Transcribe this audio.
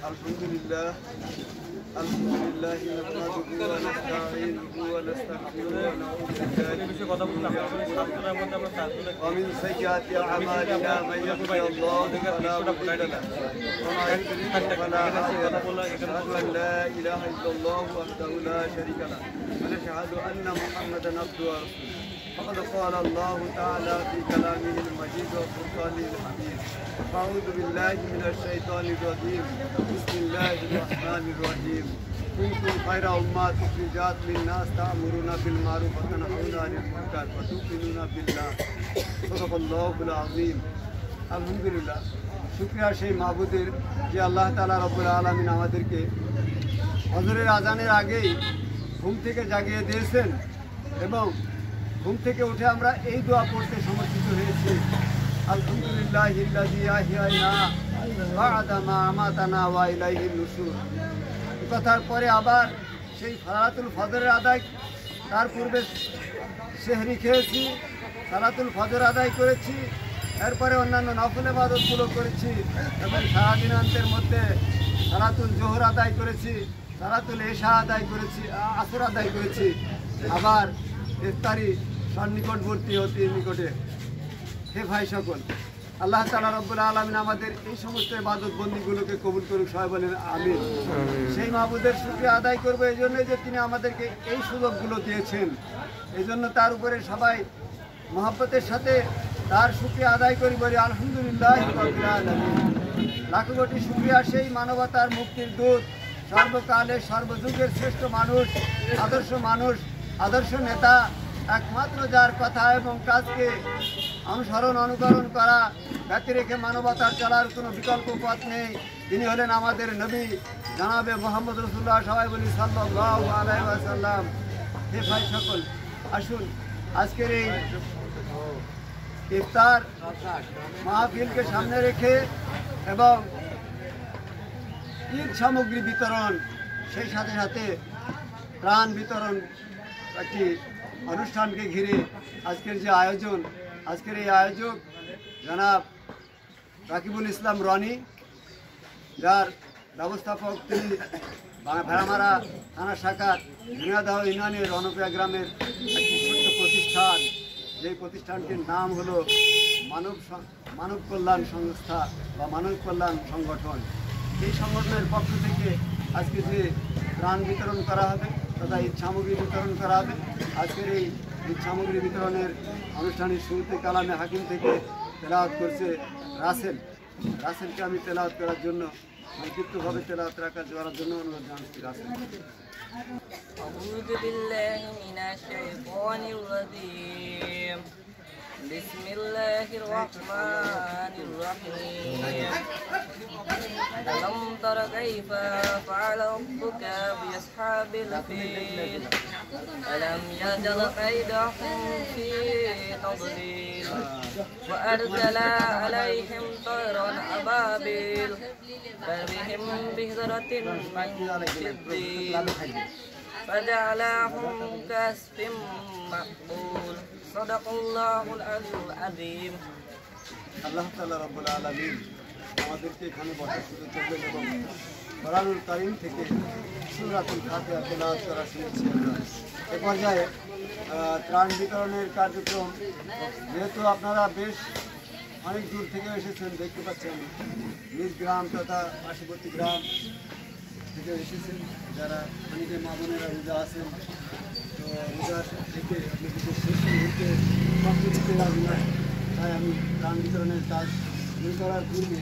আলহামদুলিল্লাহ আলহামদুলিল্লাহ নাহমাদুহু ওয়া নাস্তাঈনুহু ওয়া নাস্তাগফিরুহু ওয়া নাউযু বিল্লাহি ওয়া মিন সাইয়্যাতি আ'মালিনা মান ইয়াহদিহিল্লাহু ফালা মুদিল্লা লাহু ওয়া মান ইউদ্লিল ফালা হাদিয়া লাহু আশহাদু আন লা ইলাহা ইল্লাল্লাহু ওয়াহদাহু লা শারীকা লাহু ওয়া আশহাদু আন্না মুহাম্মাদান আবদুহু ওয়া রাসূলুহু فقد قال الله تعالى في كلامه المجيد وفرقانه الحميد أعوذ بالله من الشيطان الرجيم بسم الله الرحمن الرحيم كنتم خير أمة أخرجت للناس تأمرون بالمعروف وتنهون عن المنكر وتؤمنون بالله صدق الله العظيم আলহামদুলিল্লাহ শুকরিয়া সেই মাবুদের যে আল্লাহ তাআলা রব্বুল আলামিন আমাদেরকে ফজরের আজানের আগেই ঘুম থেকে জাগিয়ে দিয়েছেন এবং ঘুম থেকে উঠে আমরা এই দোয়া পড়তে সমর্থিত হয়েছি আলহামদুলিল্লাহিল্লাযী আহইয়ানা বা'দা মা আমাতানা ওয়া ইলাইহিন নুশুর। এই কথার পরে আবার সেই সালাতুল ফজরের আদায়, তার পূর্বে সেহরি খেয়েছি, সালাতুল ফজর আদায় করেছি, এরপরে অন্যান্য নফল ইবাদতগুলো করেছি এবং সারাদিনান্তের মধ্যে সালাতুল জোহর আদায় করেছি, সালাতুল এশা আদায় করেছি, আসর আদায় করেছি। আবার ইফতারি সন্নিকটবর্তী অতি নিকটে। হে ভাই সকল, আল্লাহ তাআলা রব্বুল আলামিন আমাদের এই সমস্ত ইবাদত বন্দিগুলোকে কবুল করুক, সবাই বলেন আমিন। সেই মাবুদের শুকরিয়া আদায় করবো এই জন্য যে তিনি আমাদেরকে এই সুযোগগুলো দিয়েছেন, এই জন্য তার উপরে সবাই মহব্বতের সাথে তার শুকরিয়া আদায় করি, বলি আলহামদুলিল্লাহ রাব্বিল আলামিন। লাখো কোটি শুকরিয়া সেই মানবতার মুক্তির দূত, সর্বকালের সর্বযুগের শ্রেষ্ঠ মানুষ, আদর্শ নেতা, একমাত্র যার কথা এবং কাজকে অনুসরণ অনুকরণ করা ব্যতি রেখে মানবতার চলার কোনো বিকল্প পথ নেই, তিনি হলেন আমাদের নবী জনাবে মুহাম্মদ রাসূলুল্লাহ, সবাই বলি সাল্লাল্লাহু আলাইহি ওয়াসাল্লাম। হে ভাই সকল, আসুন আজকের এই ইফতার মাহফিলকে সামনে রেখে এবং ঈদ সামগ্রী বিতরণ, সেই সাথে সাথে ত্রাণ বিতরণ একটি অনুষ্ঠানকে ঘিরে আজকের যে আয়োজন, আজকের এই আয়োজক জনাব রাকিবুল ইসলাম রনি, যার ব্যবস্থাপক তিনি ভেড়ামারা থানা শাখার ঝিনাইদহ ইউনিয়নের রণপিয়া গ্রামের একটি ছোট্ট প্রতিষ্ঠান, যে প্রতিষ্ঠানটির নাম হলো মানব কল্যাণ সংস্থা বা মানব কল্যাণ সংগঠন। এই সংগঠনের পক্ষ থেকে আজকে যে ত্রাণ বিতরণ করা হবে তথা ঈদ সামগ্রী বিতরণ করা হবে, আজকের এই ঈদ সামগ্রী বিতরণের অনুষ্ঠানের শুরুতে কালামে হাকিম থেকে তেলাওয়াত করছে রাসেলকে আমি তেলাওয়াত করার জন্য, সংক্ষিপ্তভাবে তেলাওয়াত করার জন্য অনুরোধ জানাচ্ছি। রাসেল। আউযু বিল্লাহি মিনাশ শাইতানির রাজীম। বিসমিল্লাহির রহমানির রহিম। ألم تر كيف فعل ربك بأصحاب الفيل ألم يجعل كيدهم في تضليل وأرسل عليهم طيرا أبابيل ترميهم بحجارة من سجيل فجعلهم كعصف مأكول صدق الله العلي العظيم। আল্লাহ তাআলা রব্বুল আলামিন আমাদেরকে এখানে বসার সুযোগ করবেন এবং কোরআনুল কারীম থেকে সূরাতুল ফাতিহা তেলাওয়াত করা শুনেছি আমরা। এ পর্যায়ে ত্রাণ বিতরণের কার্যক্রম, যেহেতু আপনারা বেশ অনেক দূর থেকে এসেছেন, দেখতে পাচ্ছেন নিজ গ্রাম তথা পার্শ্ববর্তী গ্রাম থেকে এসেছেন, যারা অনেকে মা বোনেরা রোজা আছেন, তো রোজা থেকে আপনাদেরকে শেষ মুহূর্তে কষ্ট দিতে রাজি নয়, তাই আমি ত্রাণ বিতরণের কাজ শুরু করার পূর্বে